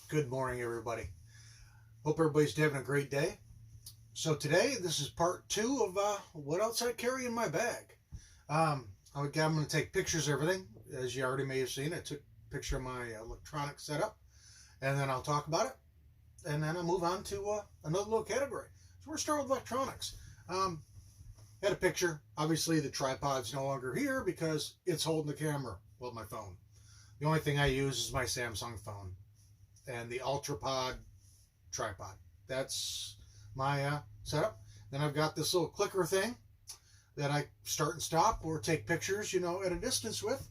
Good morning, everybody. Hope everybody's having a great day. So today, this is part two of what else I carry in my bag. I'm going to take pictures of everything. As you already may have seen, I took a picture of my electronic setup, and then I'll talk about it, and then I'll move on to another little category. So we're going to start with electronics. Had a picture. Obviously, the tripod's no longer here because it's holding the camera, well, my phone. The only thing I use is my Samsung phone and the UltraPod tripod. That's my setup. Then I've got this little clicker thing that I start and stop or take pictures, at a distance with.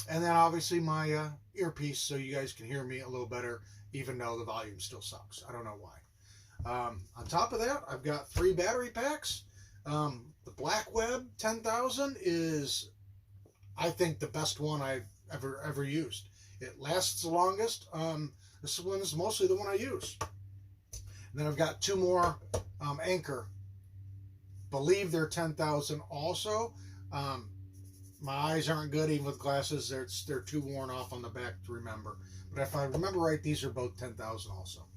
And then obviously my earpiece so you guys can hear me a little better, even though the volume still sucks. I don't know why. On top of that, I've got 3 battery packs. The Blackweb 10,000 is, I think, the best one I've ever used. It lasts the longest. This one is mostly the one I use. And then I've got 2 more Anchor. Believe they're 10,000 also. My eyes aren't good even with glasses. They're too worn off on the back to remember. But if I remember right, these are both 10,000 also.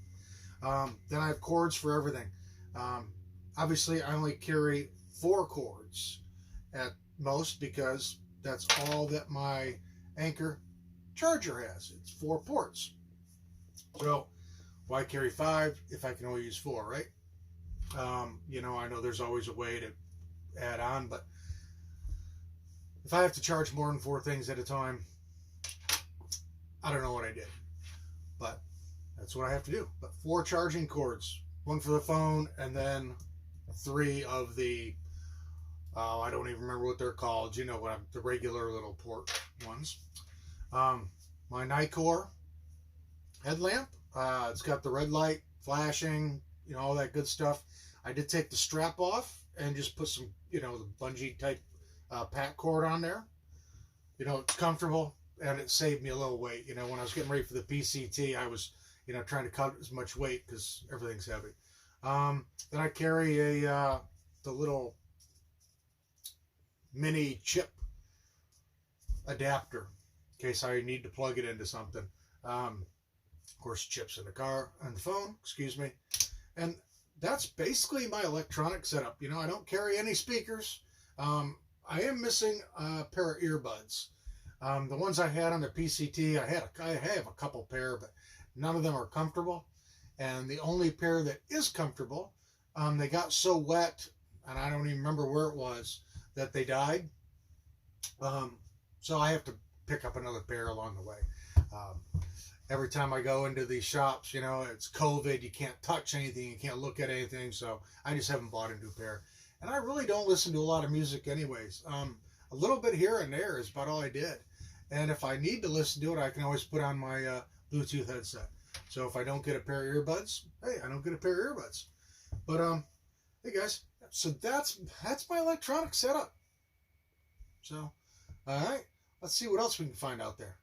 Then I have cords for everything. Obviously, I only carry 4 cords at most because that's all that my Anchor charger has. It's 4 ports. So why carry 5 if I can only use 4, right? I know there's always a way to add on, but if I have to charge more than 4 things at a time, I don't know what I did. But that's what I have to do. But 4 charging cords, 1 for the phone, and then 3 of the, I don't even remember what they're called. The regular little port ones. My Nikkor headlamp. It's got the red light flashing, all that good stuff. I did take the strap off and just put some, the bungee type pack cord on there. It's comfortable and it saved me a little weight. When I was getting ready for the PCT, I was, trying to cut as much weight because everything's heavy. Then I carry the little mini chip adapter in case I need to plug it into something. Of course, chips in the car and the phone, excuse me. And that's basically my electronic setup. I don't carry any speakers. I am missing a pair of earbuds. The ones I had on the PCT, I have a couple pair, but none of them are comfortable. And the only pair that is comfortable, they got so wet, and I don't even remember where it was, that they died. So I have to pick up another pair along the way. Every time I go into these shops, it's COVID. You can't touch anything. You can't look at anything. So I just haven't bought a new pair. And I really don't listen to a lot of music anyways. A little bit here and there is about all I did. And if I need to listen to it, I can always put on my Bluetooth headset. So if I don't get a pair of earbuds, hey, I don't get a pair of earbuds. But hey guys, so that's my electronic setup. So, all right, let's see what else we can find out there.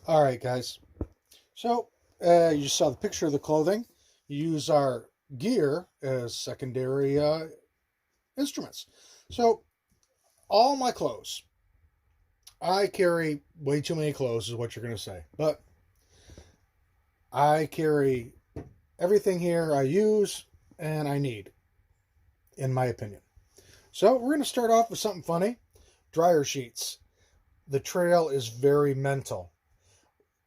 All right, guys. So you just saw the picture of the clothing. You use our gear as secondary instruments. So all my clothes. I carry way too many clothes is what you're going to say. But I carry everything here I use and I need, in my opinion. So we're going to start off with something funny. Dryer sheets. The trail is very mental.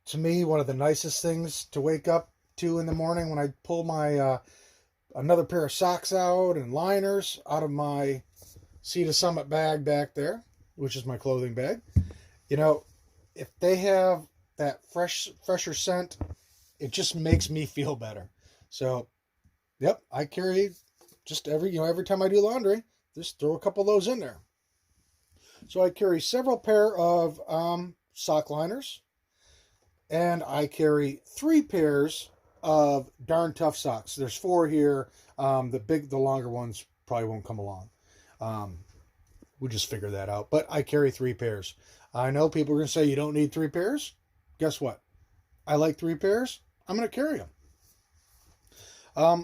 To me, one of the nicest things to wake up to in the morning when I pull my another pair of socks out and liners out of my Sea to Summit bag back there, which is my clothing bag. If they have that fresher scent, it just makes me feel better. So, yep, I carry just every time I do laundry, just throw a couple of those in there. So I carry several pair of sock liners. And I carry 3 pairs of darn tough socks. There's 4 here. The longer ones probably won't come along. We'll just figure that out. But I carry 3 pairs. I know people are going to say you don't need 3 pairs. Guess what? I like 3 pairs. I'm going to carry them.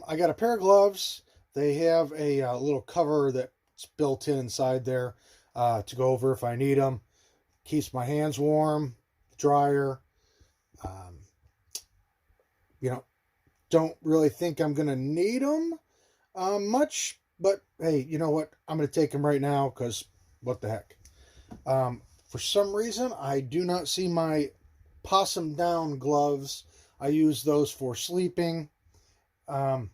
I got a pair of gloves. They have a little cover that's built in inside there to go over if I need them. keeps my hands warm, dryer. Um, you know, don't really think I'm going to need them much, but hey, you know what? I'm going to take them right now because what the heck. For some reason, I do not see my possum down gloves. I use those for sleeping, and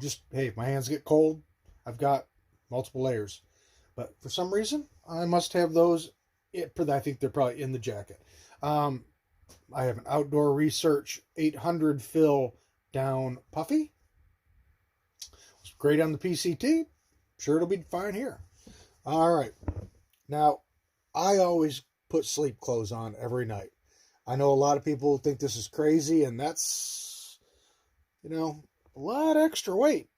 just, hey, if my hands get cold, I've got multiple layers. But for some reason, I must have those. I think they're probably in the jacket. I have an Outdoor Research 800 fill down puffy. It's great on the PCT. Sure, it'll be fine here. All right. Now, I always put sleep clothes on every night. I know a lot of people think this is crazy, and that's, a lot extra weight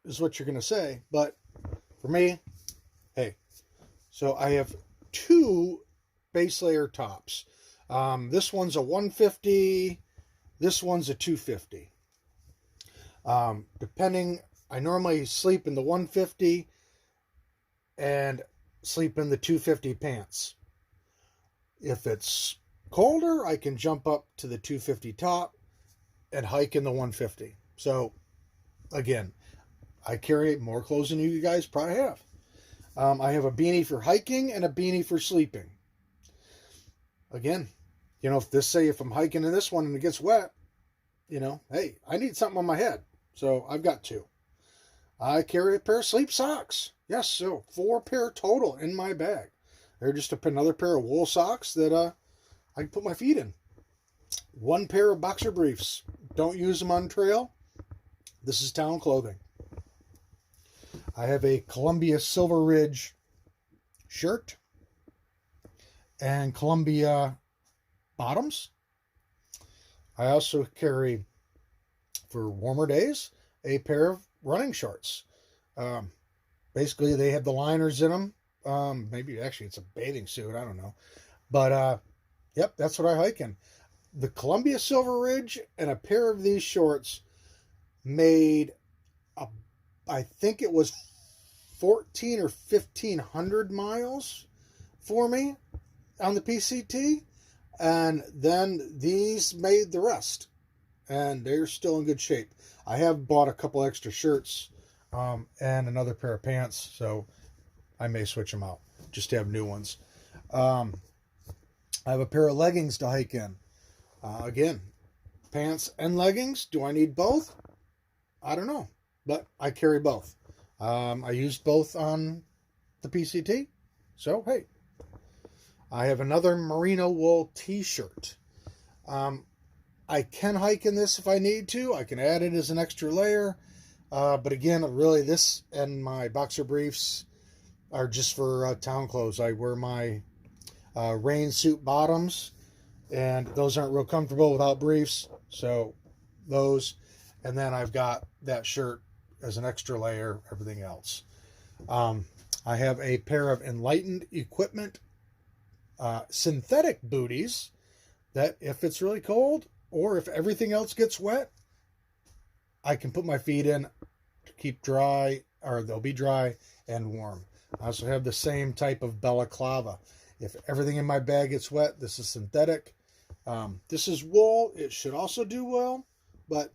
is what you're going to say. But for me, hey, so I have 2 base layer tops. This one's a 150. This one's a 250. I normally sleep in the 150 and sleep in the 250 pants. If it's colder, I can jump up to the 250 top and hike in the 150. So, again, I carry more clothes than you guys probably have. I have a beanie for hiking and a beanie for sleeping. Again, if I'm hiking in this one and it gets wet, hey, I need something on my head. So I've got 2. I carry a pair of sleep socks. Yes, so 4 pair total in my bag. They're just another pair of wool socks that I can put my feet in. 1 pair of boxer briefs. Don't use them on trail. This is town clothing. I have a Columbia Silver Ridge shirt and Columbia bottoms. I also carry, for warmer days, a pair of running shorts. Basically, they have the liners in them. Maybe actually it's a bathing suit. I don't know. But, yep, that's what I hike in. The Columbia Silver Ridge and a pair of these shorts made, I think it was 1,400 or 1,500 miles for me on the PCT. And then these made the rest. And they're still in good shape. I have bought a couple extra shirts and another pair of pants, so I may switch them out just to have new ones. I have a pair of leggings to hike in. Again, pants and leggings. Do I need both? I don't know, but I carry both. I used both on the PCT, so hey. I have another merino wool t-shirt. I can hike in this if I need to. I can add it as an extra layer. But again, really, this and my boxer briefs are just for town clothes. I wear my rain suit bottoms, and those aren't real comfortable without briefs. So those, and then I've got that shirt as an extra layer, everything else. I have a pair of Enlightened Equipment synthetic booties that if it's really cold or if everything else gets wet, I can put my feet in to keep dry, or they'll be dry and warm. I also have the same type of balaclava. If everything in my bag gets wet, this is synthetic. This is wool. It should also do well, but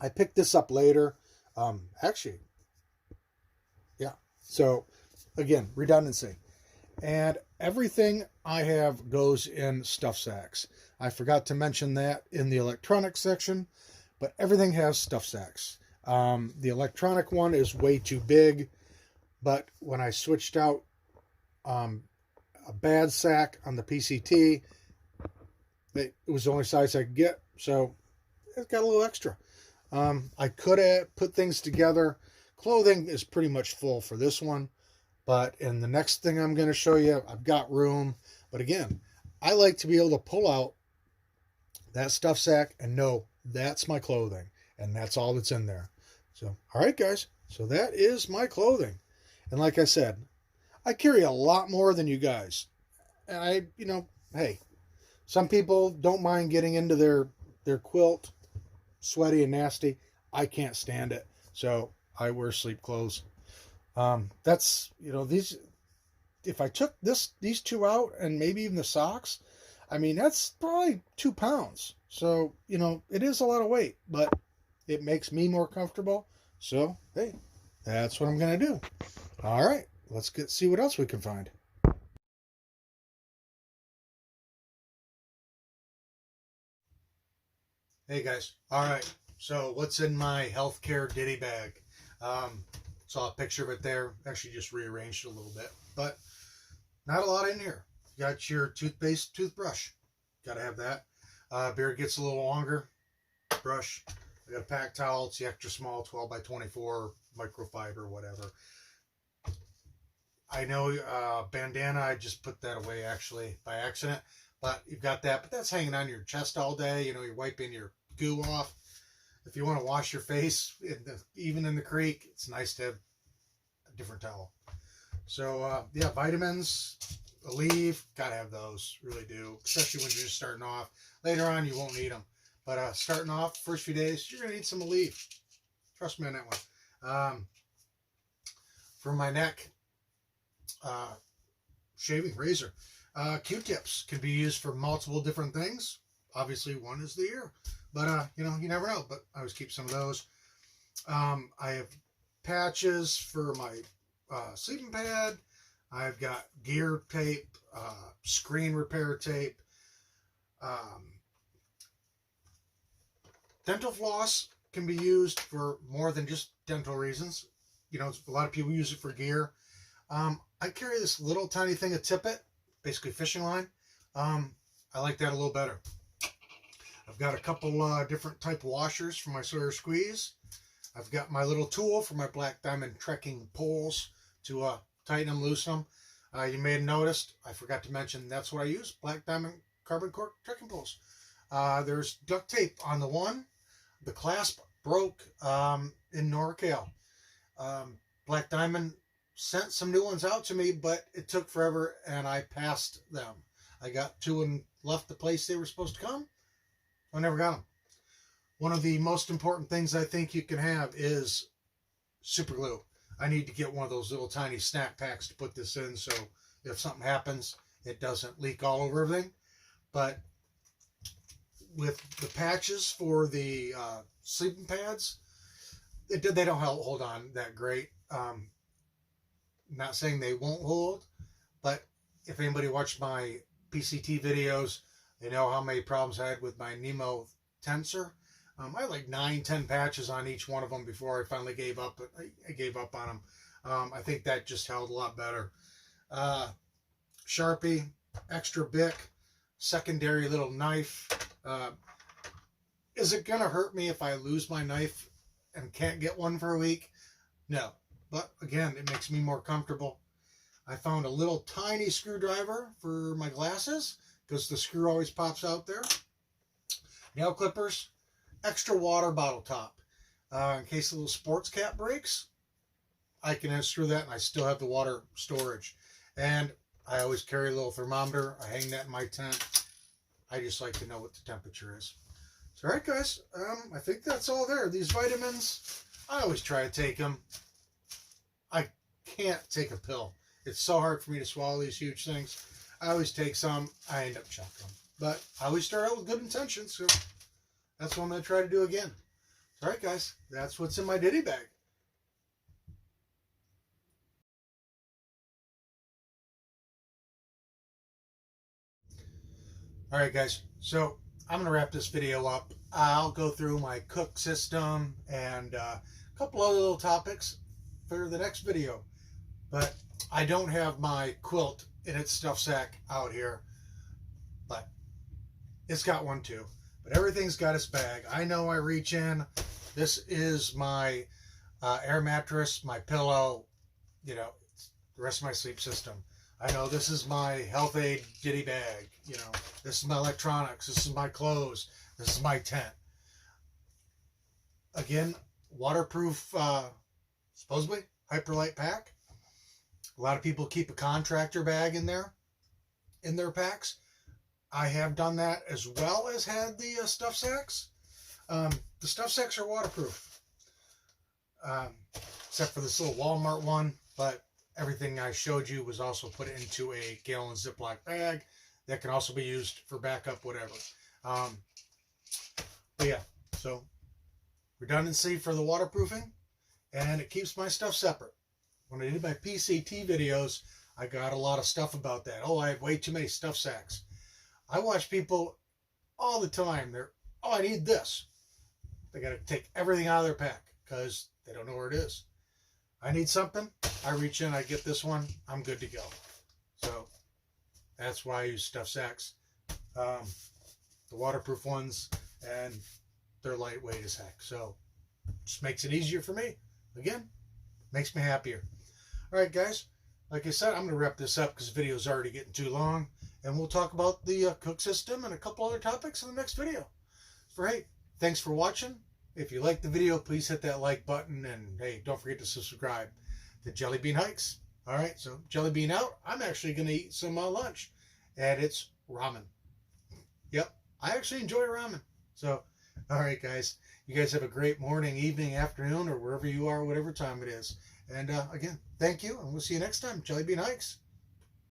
I picked this up later. Actually, yeah. So again, redundancy. And everything I have goes in stuff sacks. I forgot to mention that in the electronics section, but everything has stuff sacks. The electronic one is way too big, but when I switched out a bad sack on the PCT, it was the only size I could get, so it got a little extra. I could have put things together. Clothing is pretty much full for this one. But in the next thing I'm going to show you, I've got room. But again, I like to be able to pull out that stuff sack and know that's my clothing. And that's all that's in there. So, all right, guys. So that is my clothing. And like I said, I carry a lot more than you guys. And hey, some people don't mind getting into their quilt, sweaty and nasty. I can't stand it. So I wear sleep clothes. That's, these, if I took these two out and maybe even the socks, I mean, that's probably 2 pounds. So, you know, it is a lot of weight, but it makes me more comfortable. So, hey, that's what I'm going to do. All right, let's see what else we can find. Hey guys, all right. So what's in my healthcare ditty bag? Saw a picture of it there. Actually, just rearranged it a little bit, but not a lot in here. You got your toothpaste, toothbrush. Got to have that. Beard gets a little longer. Brush. I got a pack towel. It's the extra small, 12 by 24 microfiber, whatever. I know bandana. I just put that away actually by accident. But you've got that, but that's hanging on your chest all day. You know, you're wiping your goo off. If you want to wash your face, even in the creek, it's nice to have a different towel. So, yeah, vitamins, Aleve, gotta have those, really do. Especially when you're just starting off. Later on, you won't need them. But starting off, first few days, you're gonna need some Aleve. Trust me on that one. For my neck, shaving razor. Q-tips can be used for multiple different things. Obviously, one is the ear, but you know, you never know. But I always keep some of those. I have patches for my sleeping pad. I've got gear tape, screen repair tape, dental floss can be used for more than just dental reasons. You know, a lot of people use it for gear. I carry this little tiny thing of tippet, basically fishing line. I like that a little better. I've got a couple different type washers for my Sawyer squeeze. I've got my little tool for my black diamond trekking poles to tighten them, loosen them. You may have noticed, I forgot to mention, that's what I use, black diamond carbon cork trekking poles. There's duct tape on the one. The clasp broke in NorCal. Black Diamond sent some new ones out to me, but it took forever and I passed them. I got two and left the place they were supposed to come. I never got them. One of the most important things I think you can have is super glue. I need to get one of those little tiny snack packs to put this in so if something happens, it doesn't leak all over everything. But with the patches for the sleeping pads, they don't hold on that great. Not saying they won't hold, but if anybody watched my PCT videos, they know how many problems I had with my Nemo tensor. I had like 9-10 patches on each one of them before I finally gave up. But I gave up on them. I think that just held a lot better. Sharpie, extra Bic, secondary little knife. Is it gonna hurt me if I lose my knife and can't get one for a week? No, but again, it makes me more comfortable. I found a little tiny screwdriver for my glasses because the screw always pops out there. Nail clippers, extra water bottle top. In case the little sports cap breaks, I can unscrew that and I still have the water storage. And I always carry a little thermometer. I hang that in my tent. I just like to know what the temperature is. So, all right, guys, I think that's all there. These vitamins, I always try to take them. I can't take a pill. It's so hard for me to swallow these huge things. I always take some. I end up chucking them. But I always start out with good intentions, so that's what I'm going to try to do again. All right, guys, that's what's in my ditty bag. All right, guys, so I'm going to wrap this video up. I'll go through my cook system and a couple other little topics for the next video. But I don't have my quilt in its stuff sack out here, but it's got one too. But everything's got its bag. I know I reach in. This is my air mattress, my pillow, you know, the rest of my sleep system. I know this is my health aid ditty bag. You know, this is my electronics. This is my clothes. This is my tent. Again, waterproof, supposedly, hyperlight pack. A lot of people keep a contractor bag in there, in their packs. I have done that as well as had the stuff sacks. The stuff sacks are waterproof, except for this little Walmart one. But everything I showed you was also put into a gallon Ziploc bag that can also be used for backup, whatever. But yeah, so redundancy for the waterproofing, and it keeps my stuff separate. When I did my PCT videos, I got a lot of stuff about that. Oh, I have way too many stuff sacks. I watch people all the time. Oh, I need this. They got to take everything out of their pack because they don't know where it is. I need something. I reach in, I get this one. I'm good to go. So that's why I use stuff sacks. The waterproof ones, and they're lightweight as heck. So just makes it easier for me. Again, makes me happier. All right, guys. Like I said, I'm going to wrap this up because the video is already getting too long. And we'll talk about the cook system and a couple other topics in the next video. Hey, thanks for watching. If you liked the video, please hit that like button. And hey, don't forget to subscribe to Jelly Bean Hikes. All right, so Jelly Bean out. I'm actually going to eat some lunch. And it's ramen. Yep, I actually enjoy ramen. So, all right, guys. You guys have a great morning, evening, afternoon, or wherever you are, whatever time it is. And again, thank you. And we'll see you next time. Jelly Bean Hikes.